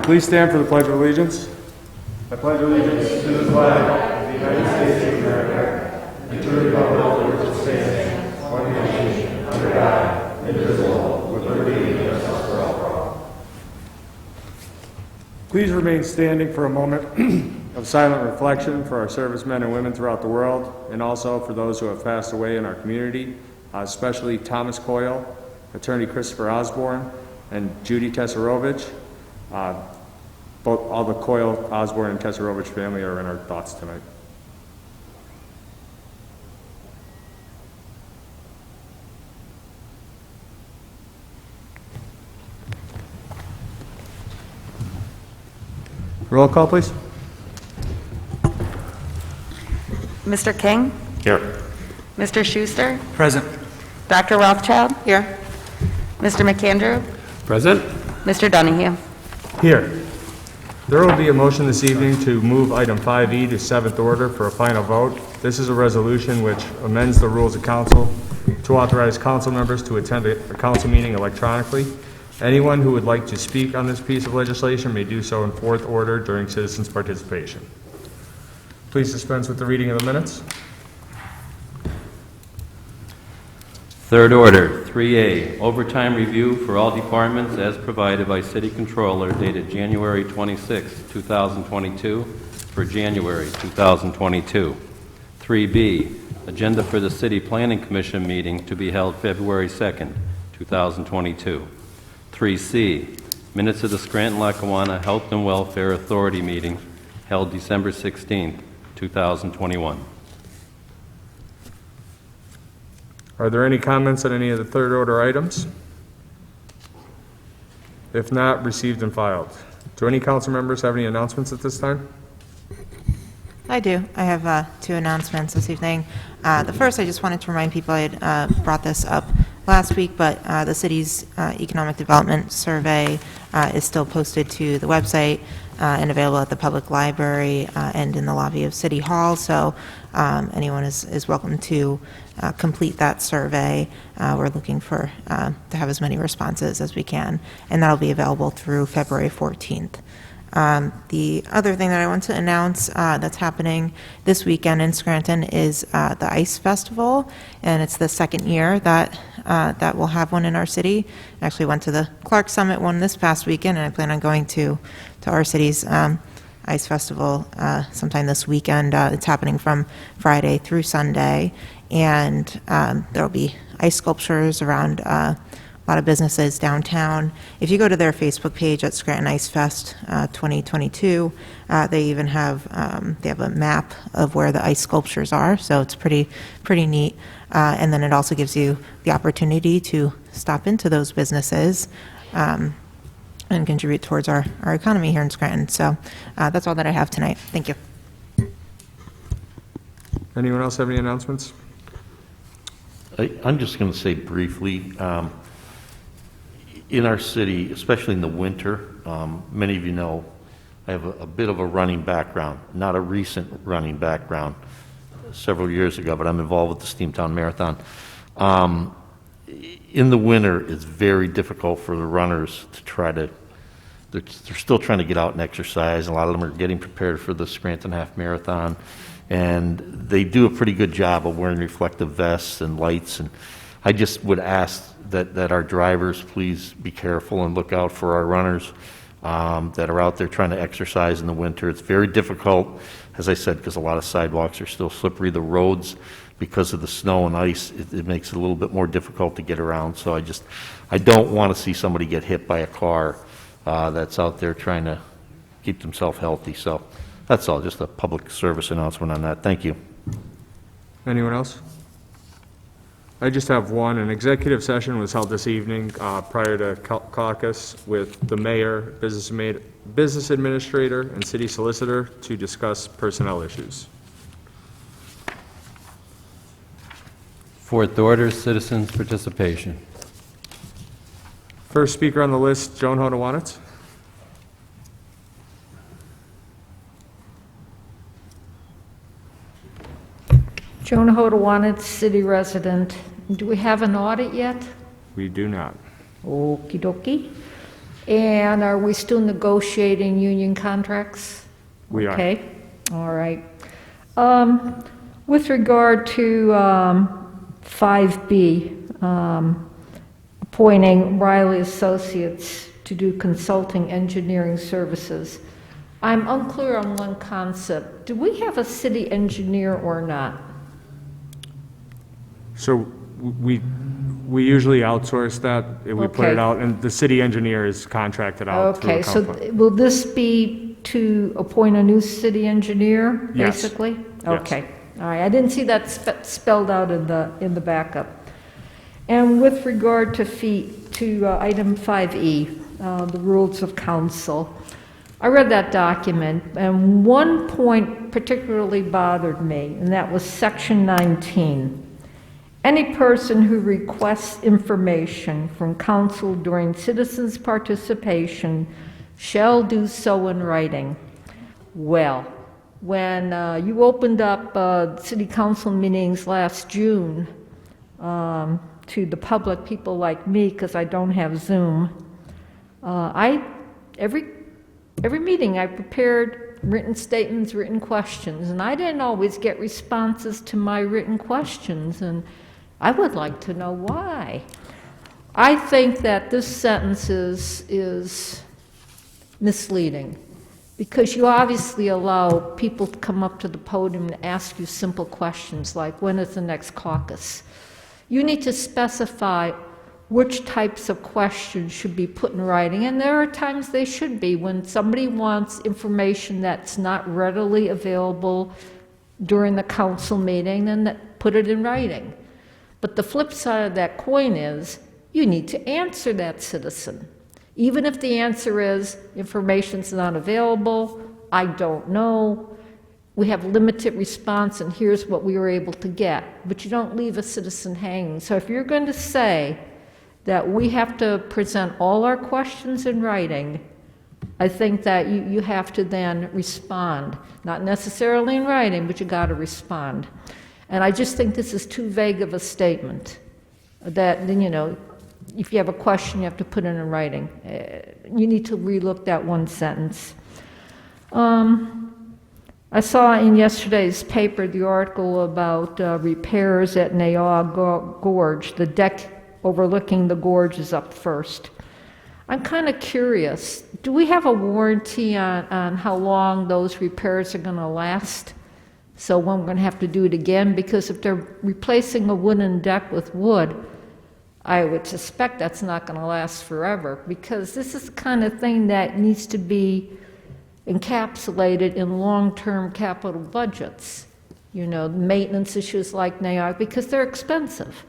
Please stand for the Pledge of Allegiance. I pledge allegiance to the flag of the United States of America and to the republic for which it stands, one nation, under God, indivisible, with liberty and justice for all. Please remain standing for a moment of silent reflection for our servicemen and women throughout the world, and also for those who have passed away in our community, especially Thomas Coyle, Attorney Christopher Osborne, and Judy Tesarovich. All the Coyle, Osborne, and Tesarovich family are in our thoughts tonight. Roll call, please. Mr. King? Here. Mr. Schuster? Present. Dr. Rothschild? Here. Mr. McAndrew? Present. Mr. Donahue? Here. There will be a motion this evening to move item 5E to 7th order for a final vote. This is a resolution which amends the rules of council to authorize council members to attend a council meeting electronically. Anyone who would like to speak on this piece of legislation may do so in 4th order during citizens' participation. Please dispense with the reading of the minutes. Third order, 3A, overtime review for all departments as provided by City Controller dated January 26, 2022 for January 2022. 3B, agenda for the City Planning Commission meeting to be held February 2nd, 2022. 3C, minutes of the Scranton-Lackawanna Health and Welfare Authority meeting held December 16, 2021. Are there any comments on any of the third order items? If not, received and filed. Do any council members have any announcements at this time? I do. I have 2 announcements this evening. The first, I just wanted to remind people, I had brought this up last week, but the city's economic development survey is still posted to the website and available at the public library and in the lobby of City Hall. So anyone is welcome to complete that survey. We're looking for to have as many responses as we can, and that'll be available through February 14th. The other thing that I want to announce that's happening this weekend in Scranton is the Ice Festival, and it's the second year that we'll have one in our city. I actually went to the Clark Summit one this past weekend, and I plan on going to our city's Ice Festival sometime this weekend. It's happening from Friday through Sunday, and there'll be ice sculptures around a lot of businesses downtown. If you go to their Facebook page at Scranton Ice Fest 2022, they even have a map of where the ice sculptures are, so it's pretty neat. And then it also gives you the opportunity to stop into those businesses and contribute towards our economy here in Scranton. So that's all that I have tonight. Thank you. Anyone else have any announcements? I'm just going to say briefly, in our city, especially in the winter, many of you know I have a bit of a running background, not a recent running background, several years ago, but I'm involved with the Steamtown Marathon. In the winter, it's very difficult for the runners to try to, they're still trying to get out and exercise. A lot of them are getting prepared for the Scranton Half Marathon, and they do a pretty good job of wearing reflective vests and lights. And I just would ask that our drivers please be careful and look out for our runners that are out there trying to exercise in the winter. It's very difficult, as I said, because a lot of sidewalks are still slippery. The roads, because of the snow and ice, it makes it a little bit more difficult to get around. So I don't want to see somebody get hit by a car that's out there trying to keep themselves healthy. So that's all, just a public service announcement on that. Thank you. Anyone else? I just have one. An executive session was held this evening prior to caucus with the mayor, business administrator, and city solicitor to discuss personnel issues. Fourth order, citizens' participation. First speaker on the list, Joan Hodowanitz. Joan Hodowanitz, city resident. Do we have an audit yet? We do not. Okie dokie. And are we still negotiating union contracts? We are. Okay, all right. With regard to 5B, appointing Riley Associates to do consulting engineering services, I'm unclear on one concept. Do we have a city engineer or not? So we usually outsource that, and we put it Okay. out, and the city engineer is contracted out through a Okay, so company. will this be to appoint a new city engineer, Yes. basically? Yes. Okay, all right, I didn't see that spelled out in the backup. And with regard to item 5E, the rules of council, I read that document, and one point particularly bothered me, and that was section 19. Any person who requests information from council during citizens' participation shall do so in writing. Well, when you opened up city council meetings last June to the public, people like me, because I don't have Zoom, every meeting I prepared written statements, written questions, and I didn't always get responses to my written questions, and I would like to know why. I think that this sentence is misleading, because you obviously allow people to come up to the podium and ask you simple questions like, when is the next caucus? You need to specify which types of questions should be put in writing, and there are times they should be. When somebody wants information that's not readily available during the council meeting, then put it in writing. But the flip side of that coin is, you need to answer that citizen. Even if the answer is, information's not available, I don't know, we have limited response and here's what we were able to get. But you don't leave a citizen hanging. So if you're going to say that we have to present all our questions in writing, I think that you have to then respond. Not necessarily in writing, but you got to respond. And I just think this is too vague of a statement, that, you know, if you have a question, you have to put it in writing. You need to relook that one sentence. I saw in yesterday's paper the article about repairs at Nayaw Gorge. The deck overlooking the gorge is up first. I'm kind of curious, do we have a warranty on how long those repairs are going to last? So when we're going to have to do it again? Because if they're replacing a wooden deck with wood, I would suspect that's not going to last forever, because this is the kind of thing that needs to be encapsulated in long-term capital budgets. You know, maintenance issues like NAIOC, because they're expensive.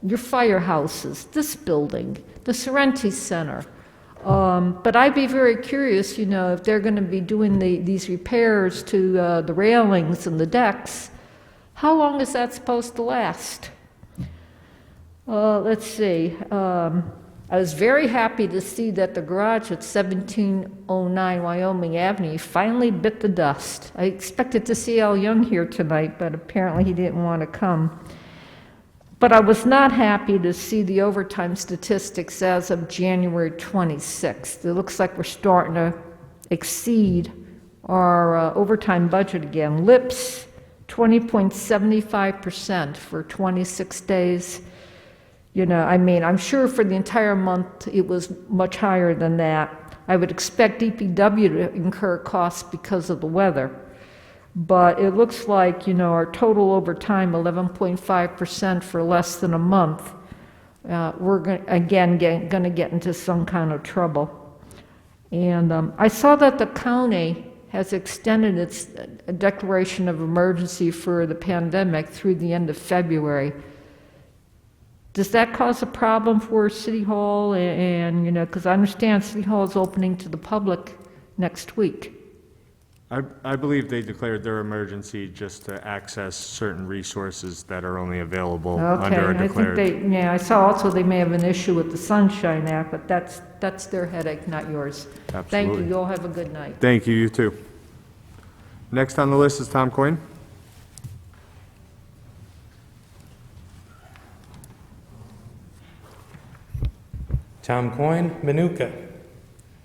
Your firehouses, this building, the Sorrenti Center. But I'd be very curious, you know, if they're going to be doing these repairs to the railings and the decks, how long is that supposed to last? Let's see. I was very happy to see that the garage at 1709 Wyoming Avenue finally bit the dust. I expected to see Al Young here tonight, but apparently he didn't want to come. But I was not happy to see the overtime statistics as of January 26th. It looks like we're starting to exceed our overtime budget again. LIPS, 20.75% for 26 days. You know, I mean, I'm sure for the entire month it was much higher than that. I would expect DPW to incur costs because of the weather. But it looks like, you know, our total overtime, 11.5% for less than a month. We're going to get into some kind of trouble. And I saw that the county has extended its declaration of emergency for the pandemic through the end of February. Does that cause a problem for City Hall? And, you know, because I understand City Hall is opening to the public next week. I believe they declared their emergency just to access certain resources that are only available under a declared. I think I saw also they may have an issue with the Sunshine Act, but that's their headache, not yours. Thank Absolutely. you. You all have a good night. Thank you, you too. Next on the list is Tom Coyne. Tom Coyne, Manuka.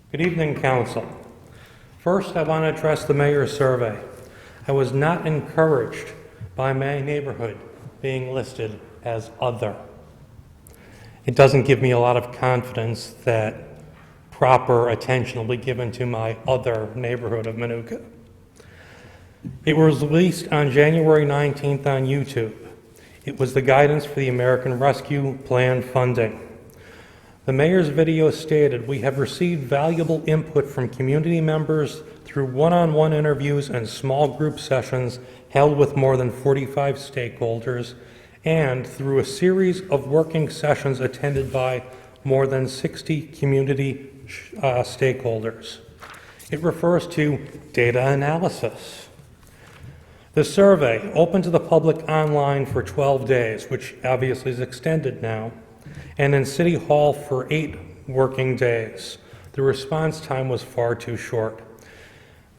Good evening, Council. First, I want to address the mayor's survey. I was not encouraged by my neighborhood being listed as other. It doesn't give me a lot of confidence that proper attention will be given to my other neighborhood of Manuka. It was released on January 19th on YouTube. It was the guidance for the American Rescue Plan funding. The mayor's video stated, "We have received valuable input from community members through one-on-one interviews and small group sessions held with more than 45 stakeholders, and through a series of working sessions attended by more than 60 community stakeholders." It refers to data analysis. The survey, open to the public online for 12 days, which obviously is extended now, and in City Hall for 8 working days. The response time was far too short.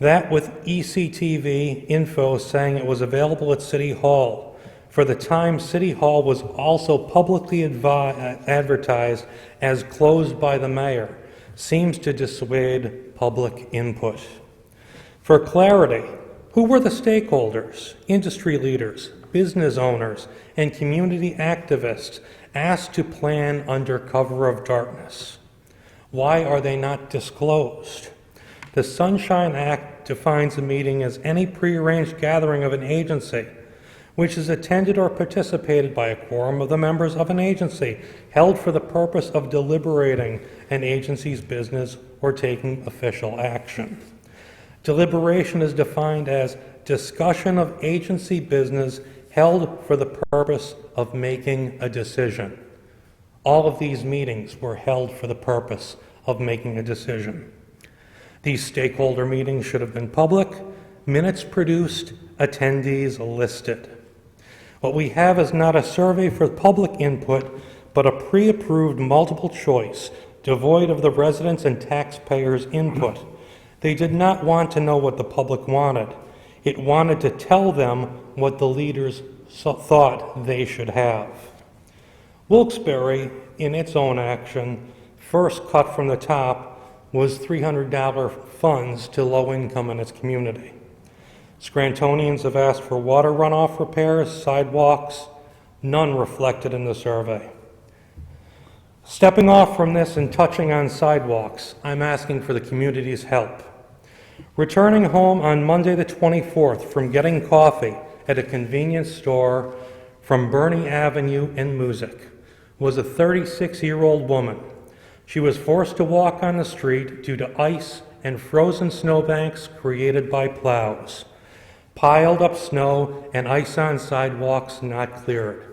That with ECTV info saying it was available at City Hall. For the time, City Hall was also publicly advertised as closed by the mayor, seems to dissuade public input. For clarity, who were the stakeholders, industry leaders, business owners, and community activists asked to plan under cover of darkness? Why are they not disclosed? The Sunshine Act defines a meeting as any prearranged gathering of an agency which is attended or participated by a quorum of the members of an agency held for the purpose of deliberating an agency's business or taking official action. Deliberation is defined as discussion of agency business held for the purpose of making a decision. All of these meetings were held for the purpose of making a decision. These stakeholder meetings should have been public, minutes produced, attendees listed. What we have is not a survey for public input, but a pre-approved multiple choice, devoid of the residents' and taxpayers' input. They did not want to know what the public wanted. It wanted to tell them what the leaders thought they should have. Wilkes-Barre, in its own action, first cut from the top was $300 funds to low income in its community. Scrantonians have asked for water runoff repairs, sidewalks, none reflected in the survey. Stepping off from this and touching on sidewalks, I'm asking for the community's help. Returning home on Monday the 24th from getting coffee at a convenience store from Bernie Avenue in Music was a 36-year-old woman. She was forced to walk on the street due to ice and frozen snowbanks created by plows, piled up snow and ice on sidewalks not cleared.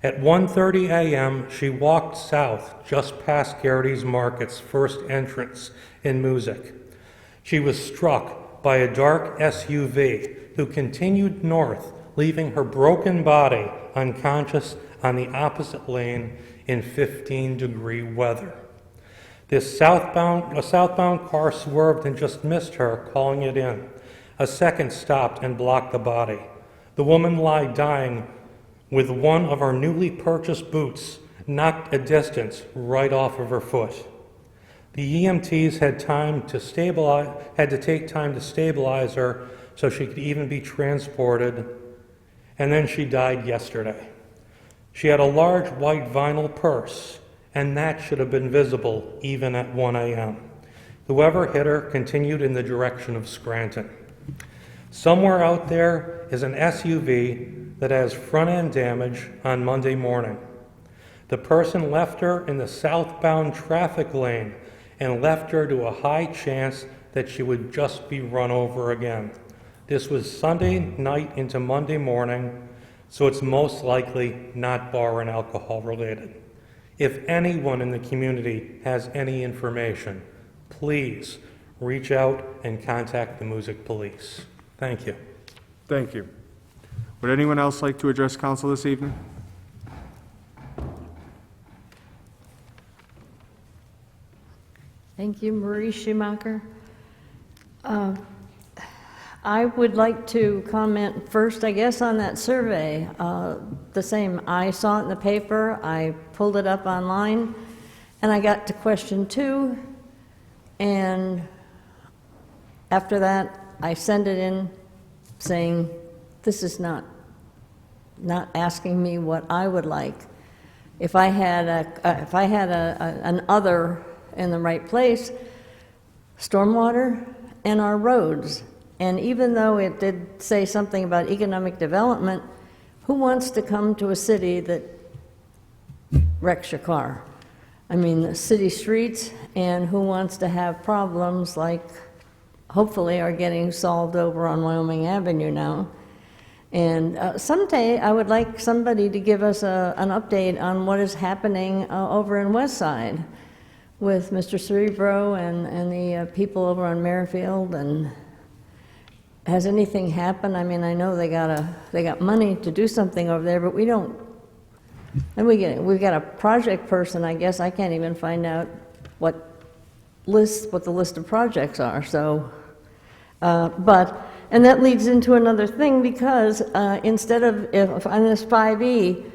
At 1:30 a.m., she walked south just past Garrity's Market's first entrance in Music. She was struck by a dark SUV who continued north, leaving her broken body unconscious on the opposite lane in 15-degree weather. A southbound car swerved and just missed her, calling it in. A second stopped and blocked the body. The woman lay dying with one of her newly purchased boots knocked a distance right off of her foot. The EMTs had to take time to stabilize her so she could even be transported, and then she died yesterday. She had a large white vinyl purse, and that should have been visible even at 1 a.m. Whoever hit her continued in the direction of Scranton. Somewhere out there is an SUV that has front-end damage on Monday morning. The person left her in the southbound traffic lane and left her to a high chance that she would just be run over again. This was Sunday night into Monday morning, so it's most likely not bar and alcohol related. If anyone in the community has any information, please reach out and contact the Music Police. Thank you. Thank you. Would anyone else like to address council this evening? Thank you, Marie Schumacher. I would like to comment first, I guess, on that survey. The same, I saw it in the paper, I pulled it up online, and I got to question 2. And after that, I send it in saying, this is not asking me what I would like. If I had an other in the right place, stormwater and our roads. And even though it did say something about economic development, who wants to come to a city that wrecks your car? I mean, the city streets, and who wants to have problems like hopefully are getting solved over on Wyoming Avenue now. And someday I would like somebody to give us an update on what is happening over in West Side with Mr. Cerebro and the people over on Merrifield. And has anything happened? I mean, I know they got money to do something over there, but we don't. And we've got a project person. I guess I can't even find out what the list of projects are. So, and that leads into another thing, because instead of, if on this 5E,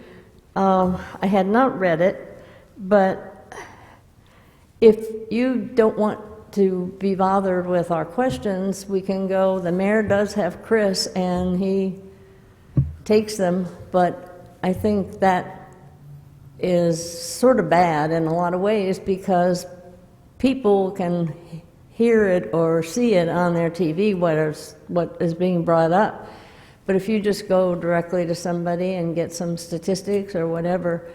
I had not read it, but if you don't want to be bothered with our questions, we can go, the mayor does have Chris, and he takes them, but I think that is sort of bad in a lot of ways, because people can hear it or see it on their TV, what is being brought up. But if you just go directly to somebody and get some statistics or whatever,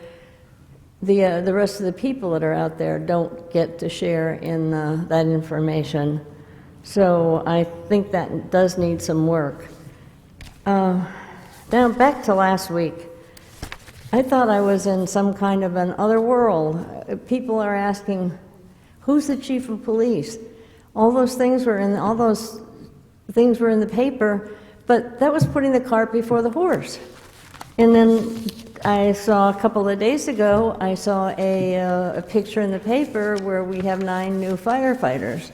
the rest of the people that are out there don't get to share in that information. So I think that does need some work. Now back to last week. I thought I was in some kind of an other world. People are asking, who's the chief of police? All those things were in the paper, but that was putting the cart before the horse. And then I saw a couple of days ago, I saw a picture in the paper where we have 9 new firefighters.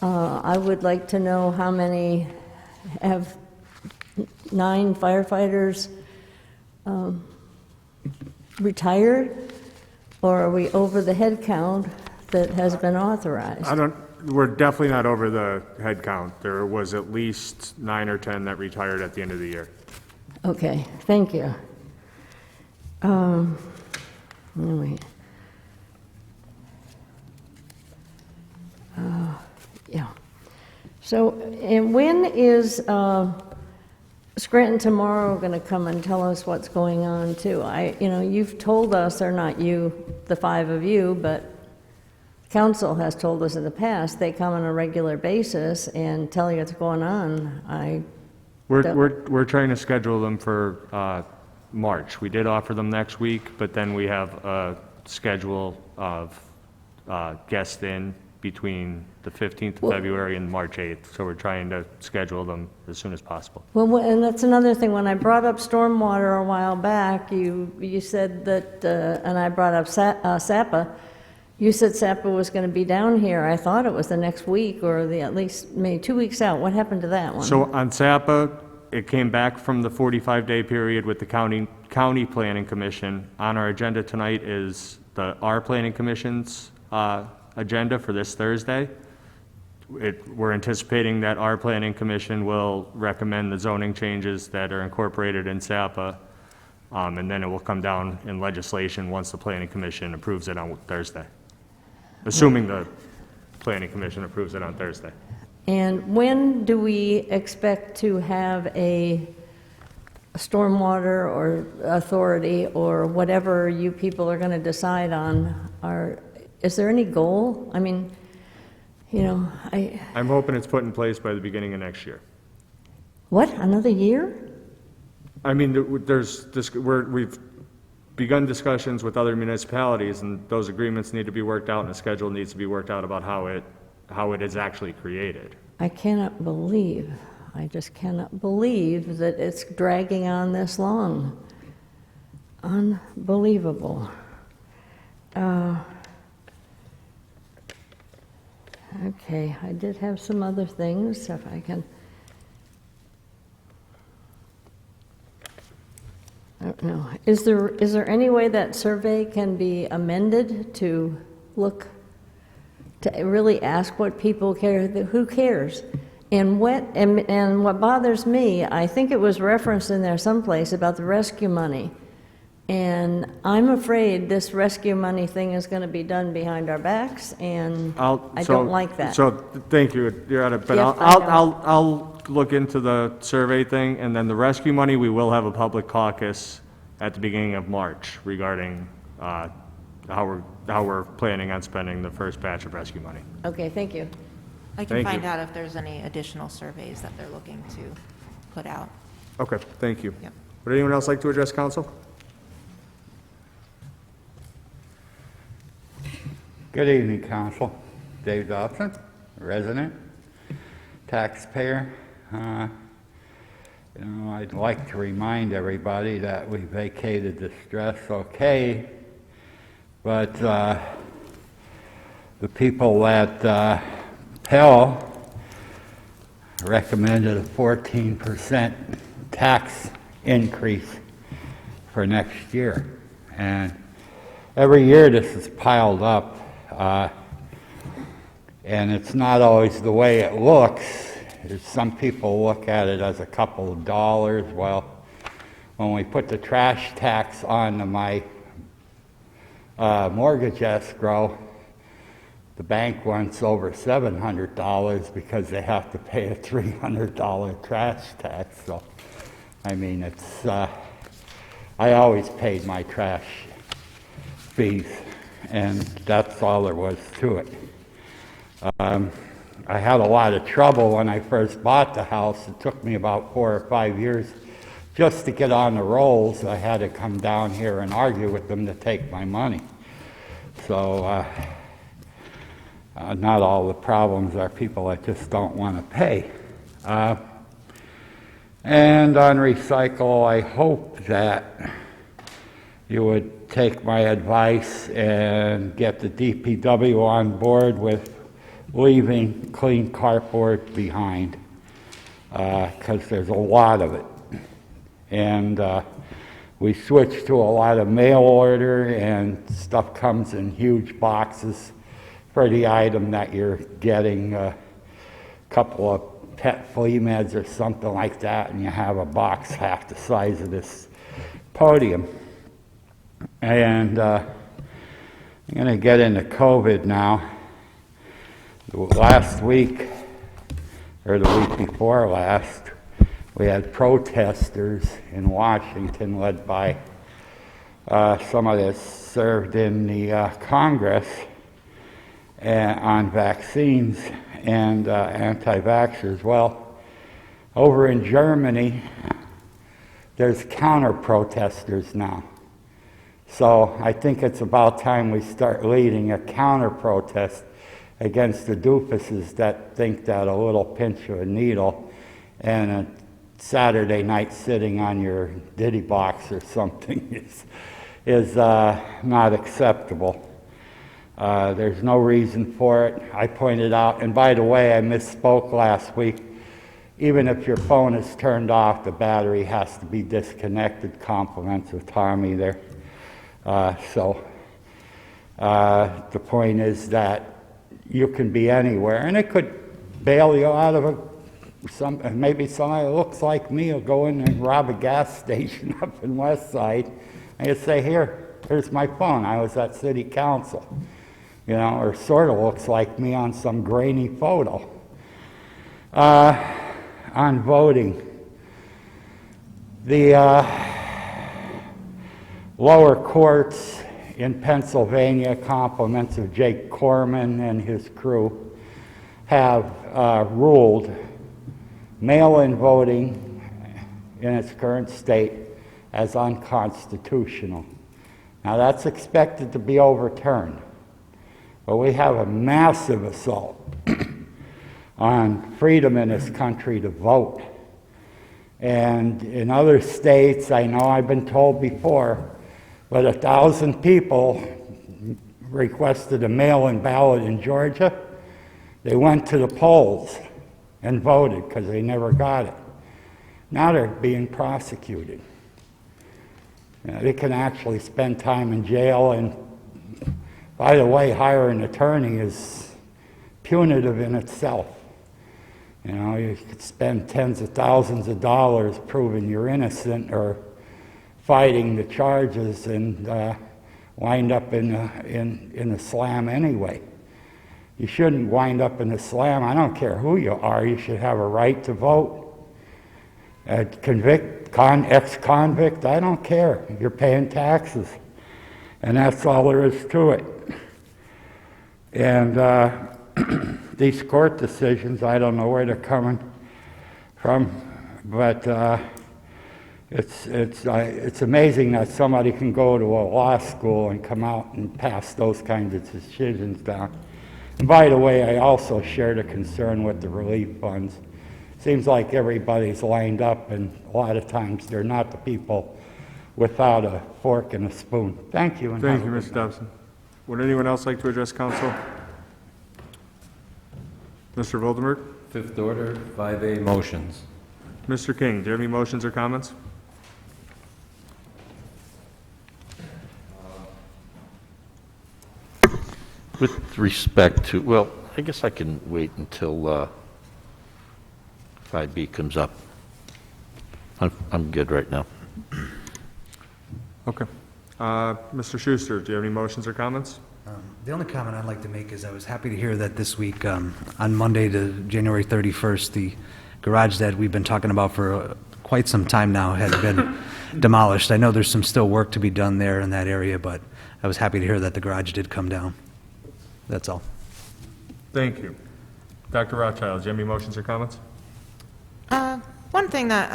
I would like to know how many have 9 firefighters retired, or are we over the head count that has been authorized? We're definitely not over the head count. There was at least 9 or 10 that retired at the end of the year. Okay, thank you. Anyway. Yeah. So, and when is Scranton Tomorrow going to come and tell us what's going on too? You've told us, or not you, the 5 of you, but council has told us in the past, they come on a regular basis and tell you what's going on. We're trying to schedule them for March. We did offer them next week, but then we have a schedule of guests in between the 15th of February and March 8th, so we're trying to schedule them as soon as possible. Well, and that's another thing. When I brought up stormwater a while back, you said that, and I brought up SAPA, you said SAPA was going to be down here. I thought it was the next week, or at least maybe 2 weeks out. What happened to that one? So on SAPA, it came back from the 45-day period with the County Planning Commission. On our agenda tonight is our Planning Commission's agenda for this Thursday. We're anticipating that our Planning Commission will recommend the zoning changes that are incorporated in SAPA, and then it will come down in legislation once the Planning Commission approves it on Thursday, assuming the Planning Commission approves it on Thursday. And when do we expect to have a stormwater or authority or whatever you people are going to decide on? Is there any goal? I mean, I'm hoping it's put in place by the beginning of next year. What, another year? I mean, we've begun discussions with other municipalities, and those agreements need to be worked out, and a schedule needs to be worked out about how it is actually created. I just cannot believe that it's dragging on this long. Unbelievable. Okay, I did have some other things, if I can. I don't know. Is there any way that survey can be amended to look to really ask what people care, who cares? And what bothers me, I think it was referenced in there someplace about the rescue money. And I'm afraid this rescue money thing is going to be done behind our backs, and I don't like that. So, thank you, Your Honor, but Yep, I know. I'll look into the survey thing, and then the rescue money, we will have a public caucus at the beginning of March regarding how we're planning on spending the first batch of rescue money. Okay, thank you. I can Thank find you. out if there's any additional surveys that they're looking to put out. Okay, thank you. Yep. Would anyone else like to address council? Good evening, Council. Dave Dobson, resident, taxpayer. I'd like to remind everybody that we vacated the stress okay, but the people at Pell recommended a 14% tax increase for next year. And every year this is piled up. And it's not always the way it looks. Some people look at it as a couple of dollars. Well, when we put the trash tax on my mortgage escrow, the bank wants over $700 because they have to pay a $300 trash tax. So, I mean, it's, I always paid my trash fees, and that's all there was to it. I had a lot of trouble when I first bought the house. It took me about 4 or 5 years just to get on the rolls. I had to come down here and argue with them to take my money. So not all the problems are people that just don't want to pay. And on recycle, I hope that you would take my advice and get the DPW on board with leaving clean cardboard behind, because there's a lot of it. And we switched to a lot of mail order, and stuff comes in huge boxes for the item that you're getting, a couple of pet flea meds or something like that, and you have a box half the size of this podium. And I'm going to get into COVID now. Last week, or the week before last, we had protesters in Washington led by somebody that served in the Congress on vaccines and anti-vaxxers. Well, over in Germany, there's counter-protesters now. So I think it's about time we start leading a counter-protest against the doofuses that think that a little pinch of a needle and a Saturday night sitting on your ditty box or something is not acceptable. There's no reason for it. I pointed out, and by the way, I misspoke last week. Even if your phone is turned off, the battery has to be disconnected. Compliments of Tommy there. The point is that you can be anywhere, and it could bail you out of maybe somebody that looks like me will go in and rob a gas station up in West Side, and you say, here's my phone. I was at city council, or sort of looks like me on some grainy photo. On voting, the lower courts in Pennsylvania, compliments of Jake Corman and his crew, have ruled mail-in voting in its current state as unconstitutional. Now that's expected to be overturned, but we have a massive assault on freedom in this country to vote. And in other states, I know I've been told before, but 1,000 people requested a mail-in ballot in Georgia. They went to the polls and voted because they never got it. Now they're being prosecuted. They can actually spend time in jail, and by the way, hire an attorney is punitive in itself. You know, you could spend tens of thousands of dollars proving you're innocent or fighting the charges and wind up in a slam anyway. You shouldn't wind up in a slam. I don't care who you are. You should have a right to vote. Ex-convict, I don't care. You're paying taxes. And that's all there is to it. And these court decisions, I don't know where they're coming from, but it's amazing that somebody can go to a law school and come out and pass those kinds of decisions down. And by the way, I also share the concern with the relief funds. Seems like everybody's lined up, and a lot of times they're not the people without a fork and a spoon. Thank you. And Thank you, Mr. Dobson. Would anyone else like to address council? Mr. Voldemort? Fifth order, 5A motions. Mr. King, do you have any motions or comments? With respect to, well, I guess I can wait until 5B comes up. I'm good right now. Okay. Mr. Schuster, do you have any motions or comments? The only comment I'd like to make is I was happy to hear that this week, on Monday, to January 31st, the garage that we've been talking about for quite some time now had been demolished. I know there's some still work to be done there in that area, but I was happy to hear that the garage did come down. That's all. Thank you. Dr. Rothschild, do you have any motions or comments? One thing that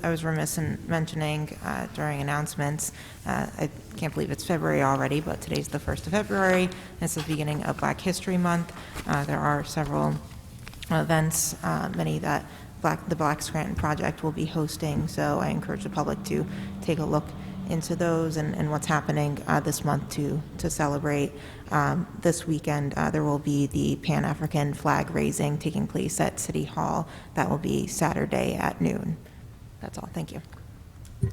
I was remiss in mentioning during announcements, I can't believe it's February already, but today's the 1st of February, and it's the beginning of Black History Month. There are several events, many that the Black Scranton Project will be hosting, so I encourage the public to take a look into those and what's happening this month to celebrate. This weekend, there will be the Pan-African flag raising taking place at City Hall. That will be Saturday at noon. That's all. Thank you.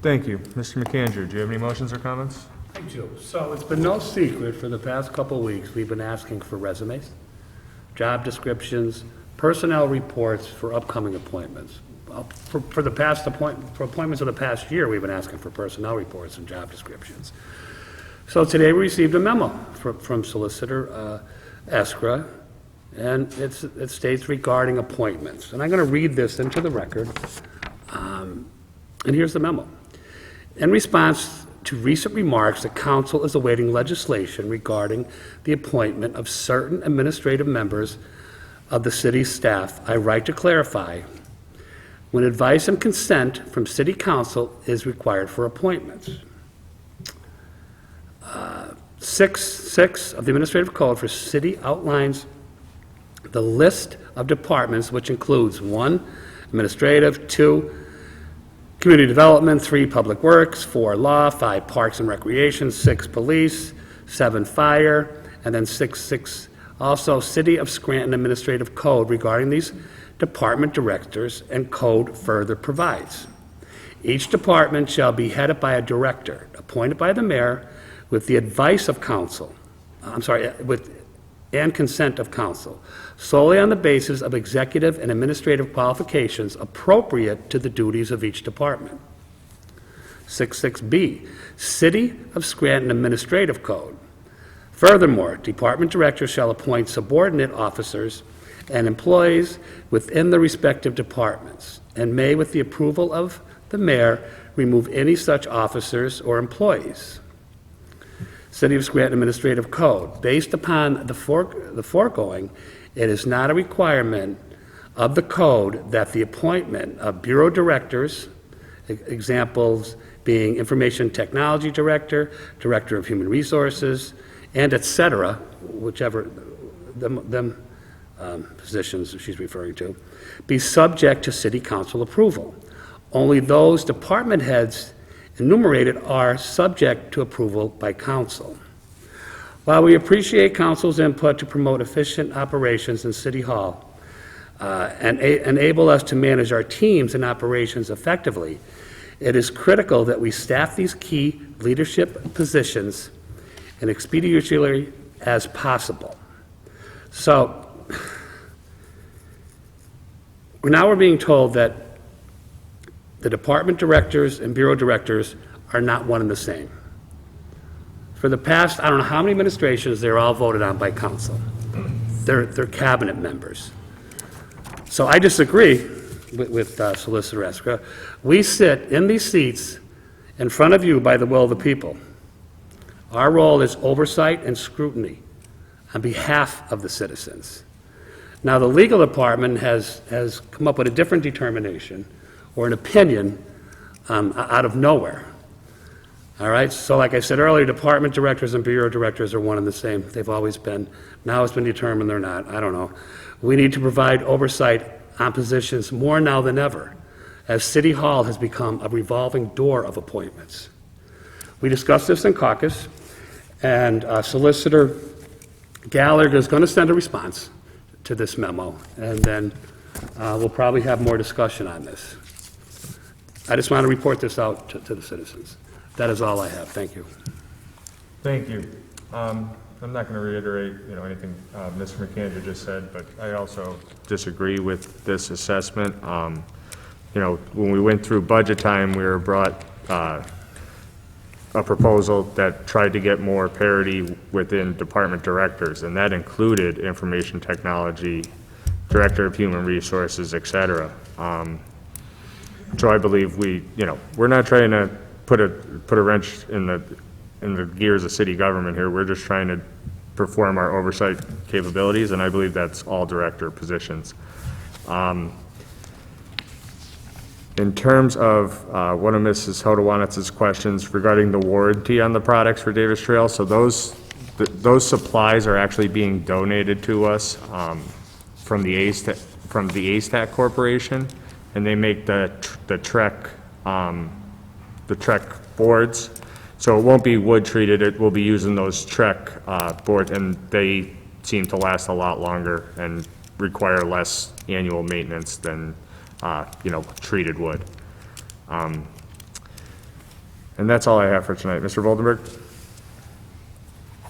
Thank you. Mr. McAndrew, do you have any motions or comments? I do. So it's been no secret for the past couple of weeks, we've been asking for resumes, job descriptions, personnel reports for upcoming appointments. For appointments of the past year, we've been asking for personnel reports and job descriptions. So today we received a memo from Solicitor Eskra, and it states regarding appointments. And I'm going to read this into the record. And here's the memo. In response to recent remarks, the council is awaiting legislation regarding the appointment of certain administrative members of the city staff. I write to clarify when advice and consent from City Council is required for appointments. 6.6 of the Administrative Code for City outlines the list of departments, which includes 1, administrative, 2, community development, 3, public works, 4, law, 5, parks and recreation, 6, police, 7, fire, and then 6.6 also City of Scranton Administrative Code regarding these department directors, and code further provides. Each department shall be headed by a director appointed by the mayor with the advice of council, and consent of council, solely on the basis of executive and administrative qualifications appropriate to the duties of each department. 6.6b, City of Scranton Administrative Code. Furthermore, department directors shall appoint subordinate officers and employees within the respective departments, and may, with the approval of the mayor, remove any such officers or employees. City of Scranton Administrative Code. Based upon the foregoing, it is not a requirement of the code that the appointment of bureau directors, examples being Information Technology Director, Director of Human Resources, and et cetera, whichever them positions she's referring to, be subject to City Council approval. Only those department heads enumerated are subject to approval by council. While we appreciate council's input to promote efficient operations in City Hall and enable us to manage our teams and operations effectively, it is critical that we staff these key leadership positions as expeditiously as possible. So now we're being told that the department directors and bureau directors are not one and the same. For the past, I don't know how many administrations, they're all voted on by council. They're cabinet members. So I disagree with Solicitor Eskra. We sit in these seats in front of you by the will of the people. Our role is oversight and scrutiny on behalf of the citizens. Now, the legal department has come up with a different determination or an opinion out of nowhere. All right, so like I said earlier, department directors and bureau directors are one and the same. They've always been. Now it's been determined they're not. I don't know. We need to provide oversight on positions more now than ever, as City Hall has become a revolving door of appointments. We discussed this in caucus, and Solicitor Gallagher is going to send a response to this memo, and then we'll probably have more discussion on this. I just want to report this out to the citizens. That is all I have. Thank you. Thank you. I'm not going to reiterate, anything Mr. McAndrew just said, but I also disagree with this assessment. When we went through budget time, we were brought a proposal that tried to get more parity within department directors, and that included information technology, director of human resources, et cetera. So I believe we're not trying to put a wrench in the gears of city government here. We're just trying to perform our oversight capabilities, and I believe that's all director positions. In terms of one of Mrs. Hodowanitz's questions regarding the warranty on the products for Davis Trail, so those supplies are actually being donated to us from the ASTAC Corporation, and they make the Trek boards. So it won't be wood treated, it will be using those Trek boards, and they seem to last a lot longer and require less annual maintenance than treated wood. And that's all I have for tonight. Mr. Voldenberg?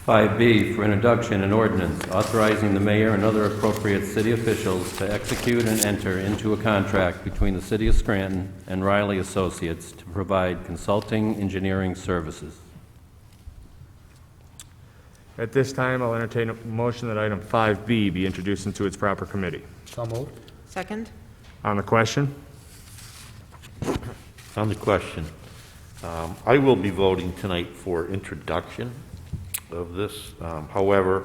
5B for introduction, an ordinance authorizing the mayor and other appropriate city officials to execute and enter into a contract between the City of Scranton and Riley Associates to provide consulting engineering services. At this time, I'll entertain a motion that item 5B be introduced into its proper committee. So moved. Second? On the question? On the question, I will be voting tonight for introduction of this. However,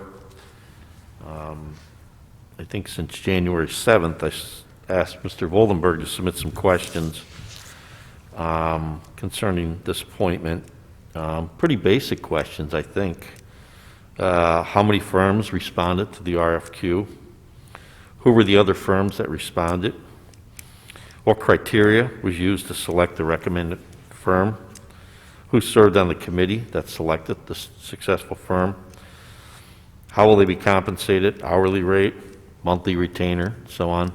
I think since January 7th, I asked Mr. Voldenberg to submit some questions concerning this appointment. Pretty basic questions, I think. How many firms responded to the RFQ? Who were the other firms that responded? What criteria was used to select the recommended firm? Who served on the committee that selected the successful firm? How will they be compensated? Hourly rate, monthly retainer, so on.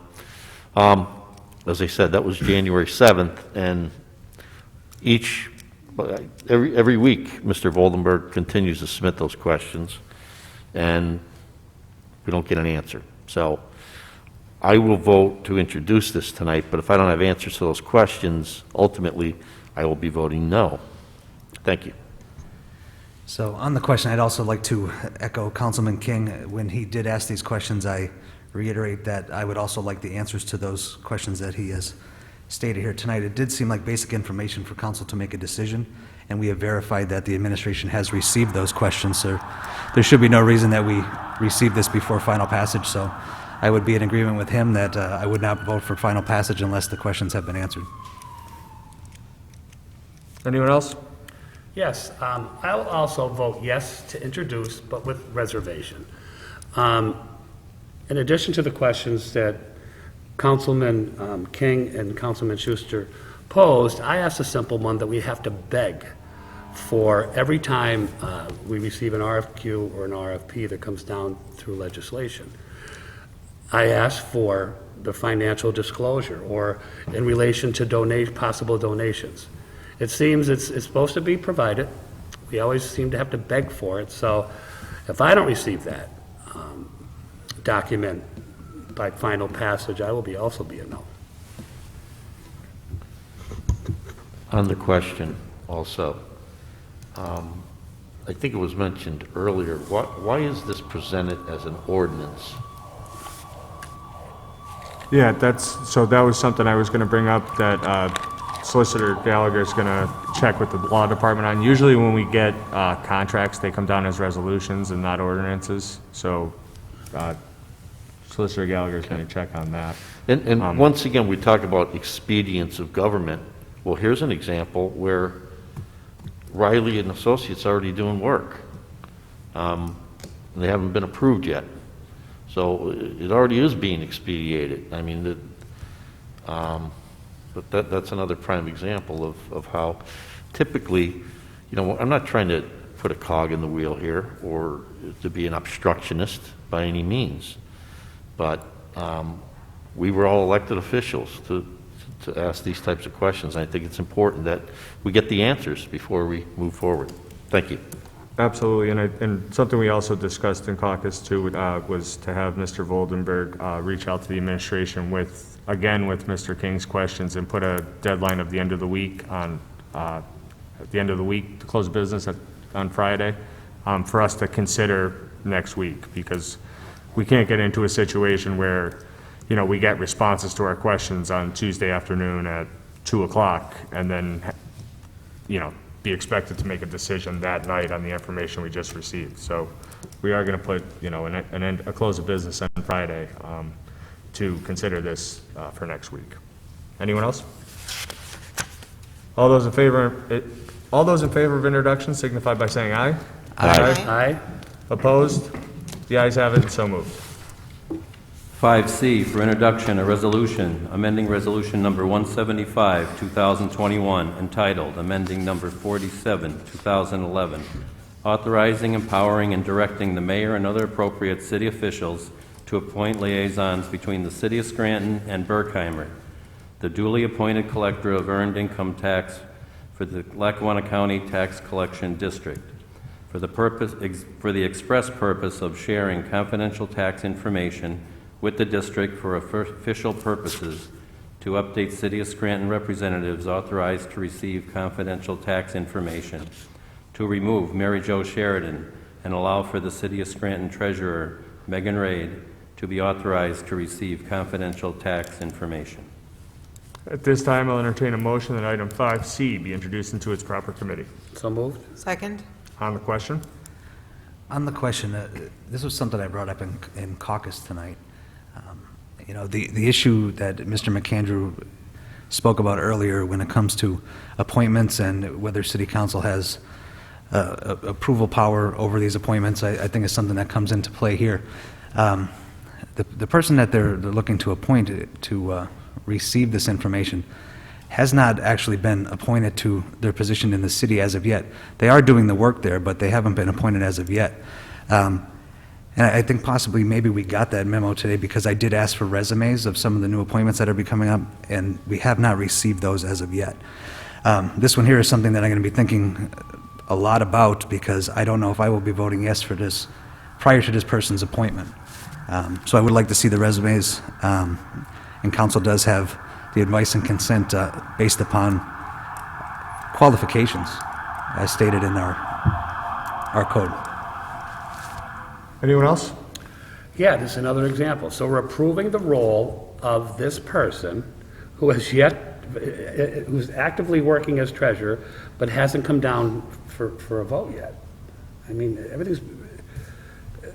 As I said, that was January 7th, and every week, Mr. Voldenberg continues to submit those questions, and we don't get an answer. So I will vote to introduce this tonight, but if I don't have answers to those questions, ultimately, I will be voting no. Thank you. So on the question, I'd also like to echo Councilman King. When he did ask these questions, I reiterate that I would also like the answers to those questions that he has stated here tonight. It did seem like basic information for council to make a decision, and we have verified that the administration has received those questions, so there should be no reason that we receive this before final passage. So I would be in agreement with him that I would not vote for final passage unless the questions have been answered. Anyone else? Yes, I will also vote yes to introduce, but with reservation. In addition to the questions that Councilman King and Councilman Schuster posed, I asked a simple one that we have to beg for every time we receive an RFQ or an RFP that comes down through legislation. I asked for the financial disclosure or in relation to possible donations. It seems it's supposed to be provided. We always seem to have to beg for it. So if I don't receive that, document by final passage, I will also be a no. On the question also, I think it was mentioned earlier, why is this presented as an ordinance? Yeah, so that was something I was going to bring up, that Solicitor Gallagher is going to check with the law department on. Usually when we get contracts, they come down as resolutions and not ordinances, so Solicitor Gallagher is going to check on that. And once again, we talk about expedience of government. Well, here's an example where Riley and Associates are already doing work. They haven't been approved yet. So it already is being expedited. I mean, but that's another prime example of how typically, I'm not trying to put a cog in the wheel here or to be an obstructionist by any means, but we were all elected officials to ask these types of questions. I think it's important that we get the answers before we move forward. Thank you. Absolutely, and something we also discussed in caucus too was to have Mr. Voldenberg reach out to the administration with Mr. King's questions and put a deadline of the end of the week at the end of the week to close business on Friday for us to consider next week, because we can't get into a situation where we get responses to our questions on Tuesday afternoon at 2 o'clock and then be expected to make a decision that night on the information we just received. So we are going to put, a close of business on Friday to consider this for next week. Anyone else? All those in favor of introduction signify by saying aye. Aye. Opposed? The ayes have it, so moved. 5C for introduction, a resolution amending Resolution Number 175, 2021, entitled Amending Number 47, 2011, authorizing, empowering, and directing the mayor and other appropriate city officials to appoint liaisons between the city of Scranton and Berkheimer, the duly appointed collector of earned income tax for the Lackawanna County Tax Collection District, for the express purpose of sharing confidential tax information with the district for official purposes, to update City of Scranton representatives authorized to receive confidential tax information, to remove Mary Jo Sheridan and allow for the City of Scranton Treasurer, Megan Raid, to be authorized to receive confidential tax information. At this time, I'll entertain a motion that item 5C be introduced into its proper committee. So moved. Second? On the question? On the question, this was something I brought up in caucus tonight. The issue that Mr. McAndrew spoke about earlier when it comes to appointments and whether City Council has approval power over these appointments, I think is something that comes into play here. The person that they're looking to appoint to receive this information has not actually been appointed to their position in the city as of yet. They are doing the work there, but they haven't been appointed as of yet. And I think possibly maybe we got that memo today because I did ask for resumes of some of the new appointments that are coming up, and we have not received those as of yet. This one here is something that I'm going to be thinking a lot about because I don't know if I will be voting yes for this prior to this person's appointment. So I would like to see the resumes, and council does have the advice and consent based upon qualifications as stated in our code. Anyone else? Yeah, this is another example. So we're approving the role of this person who's actively working as treasurer, but hasn't come down for a vote yet. I mean,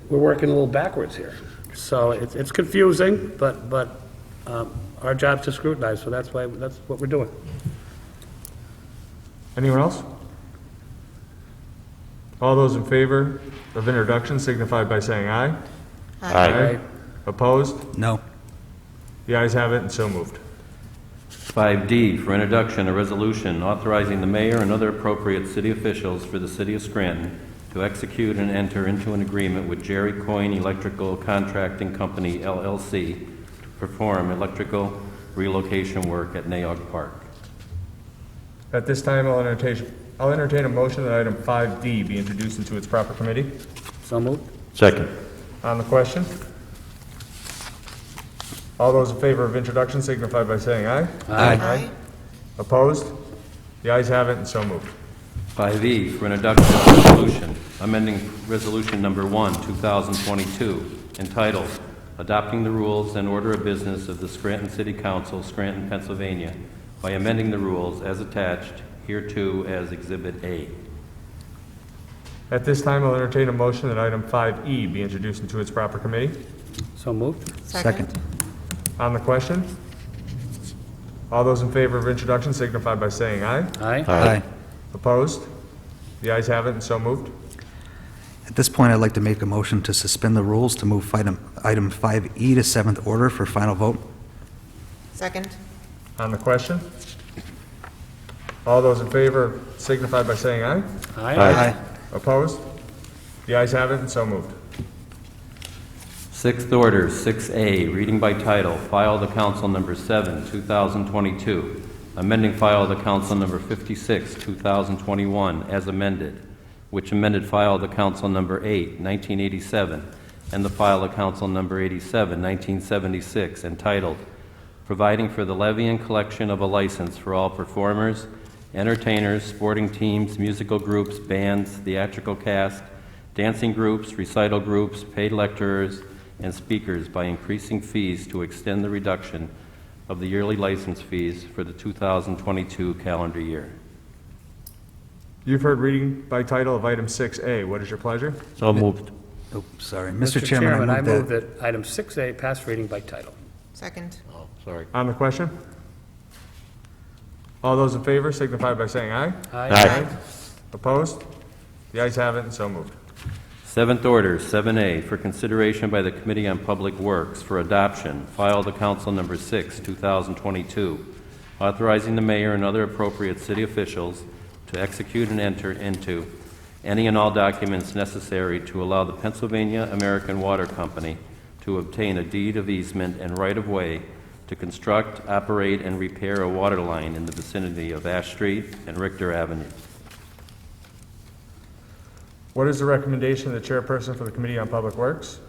we're working a little backwards here. So it's confusing, but our job's to scrutinize, so that's what we're doing. Anyone else? All those in favor of introduction signify by saying aye. Aye. Opposed? No. The ayes have it, and so moved. 5D for introduction, a resolution authorizing the mayor and other appropriate city officials for the city of Scranton to execute and enter into an agreement with Jerry Coyne Electrical Contracting Company, LLC, to perform electrical relocation work at Naog Park. At this time, I'll entertain a motion that item 5D be introduced into its proper committee. So moved. Second. On the question? All those in favor of introduction signify by saying aye. Aye. Opposed? The ayes have it, and so moved. 5E for introduction of resolution, amending Resolution Number 1, 2022, entitled Adopting the Rules and Order of Business of the Scranton City Council, Scranton, Pennsylvania, by amending the rules as attached hereto as Exhibit A. At this time, I'll entertain a motion that item 5E be introduced into its proper committee. So moved. Second. On the question? All those in favor of introduction signify by saying aye. Aye. Aye. Opposed? The ayes have it, and so moved. At this point, I'd like to make a motion to suspend the rules to move item 5E to seventh order for final vote. Second. On the question? All those in favor signify by saying aye. Aye. Opposed? The ayes have it, and so moved. Sixth order, 6A, reading by title, file the council number 7, 2022, amending file the council number 56, 2021, as amended, which amended file the council number 8, 1987, and the file the council number 87, 1976, entitled, providing for the levy and collection of a license for all performers, entertainers, sporting teams, musical groups, bands, theatrical cast, dancing groups, recital groups, paid lecturers, and speakers by increasing fees to extend the reduction of the yearly license fees for the 2022 calendar year. You've heard reading by title of item 6A. What is your pleasure? So moved. Oh, sorry. Mr. Chairman, I move that item 6A pass reading by title. Second. Oh, sorry. On the question? All those in favor signify by saying aye. Aye. Opposed? The ayes have it, and so moved. Seventh order, 7A, for consideration by the Committee on Public Works for adoption, file the council number 6, 2022, authorizing the mayor and other appropriate city officials to execute and enter into any and all documents necessary to allow the Pennsylvania American Water Company to obtain a deed of easement and right-of-way to construct, operate, and repair a water line in the vicinity of Ash Street and Richter Avenue. What is the recommendation of the chairperson for the Committee on Public Works?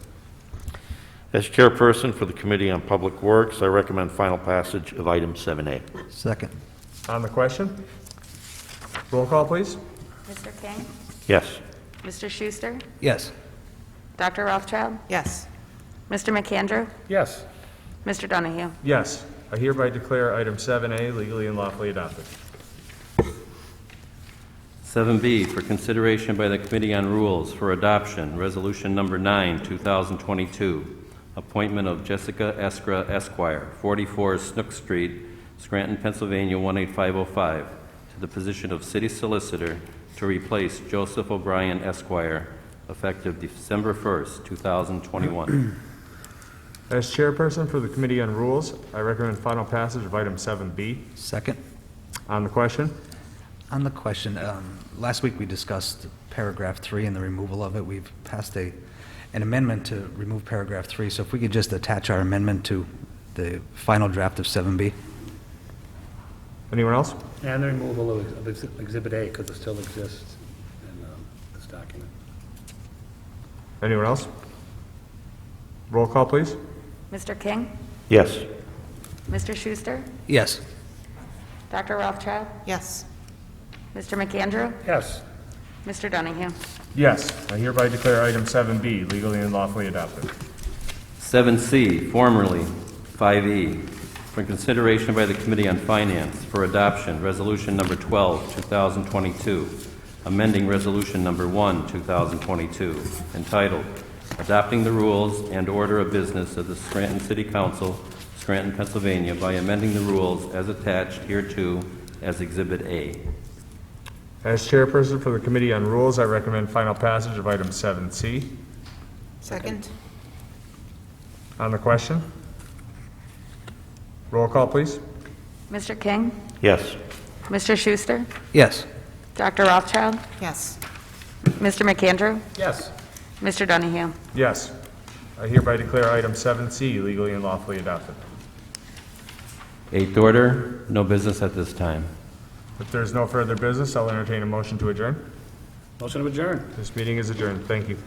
As chairperson for the Committee on Public Works, I recommend final passage of item 7A. Second. On the question? Roll call, please. Mr. King? Yes. Mr. Schuster? Yes. Dr. Rothschild? Yes. Mr. McAndrew? Yes. Mr. Donahue? Yes. I hereby declare item 7A legally and lawfully adopted. 7B, for consideration by the Committee on Rules for adoption, Resolution Number 9, 2022, appointment of Jessica Eskra, Esquire, 44 Snook Street, Scranton, Pennsylvania, 18505, to the position of City Solicitor to replace Joseph O'Brien, Esquire, effective December 1st, 2021. As chairperson for the Committee on Rules, I recommend final passage of item 7B. Second. On the question? On the question, last week we discussed paragraph 3 and the removal of it. We've passed an amendment to remove paragraph 3, so if we could just attach our amendment to the final draft of 7B. Anyone else? And the removal of Exhibit A, because it still exists in this document. Anyone else? Roll call, please. Mr. King? Yes. Mr. Schuster? Yes. Dr. Rothschild? Yes. Mr. McAndrew? Yes. Mr. Donahue? Yes. I hereby declare item 7B legally and lawfully adopted. 7C, formerly 5E, for consideration by the Committee on Finance for adoption, Resolution Number 12, 2022, amending Resolution Number 1, 2022, entitled, Adopting the Rules and Order of Business of the Scranton City Council, Scranton, Pennsylvania, by amending the rules as attached hereto as Exhibit A. As chairperson for the Committee on Rules, I recommend final passage of item 7C. Second. On the question? Roll call, please. Mr. King? Yes. Mr. Schuster? Yes. Dr. Rothschild? Yes. Mr. McAndrew? Yes. Mr. Donahue? Yes. I hereby declare item 7C legally and lawfully adopted. Eighth order, no business at this time. If there's no further business, I'll entertain a motion to adjourn. Motion to adjourn. This meeting is adjourned. Thank you.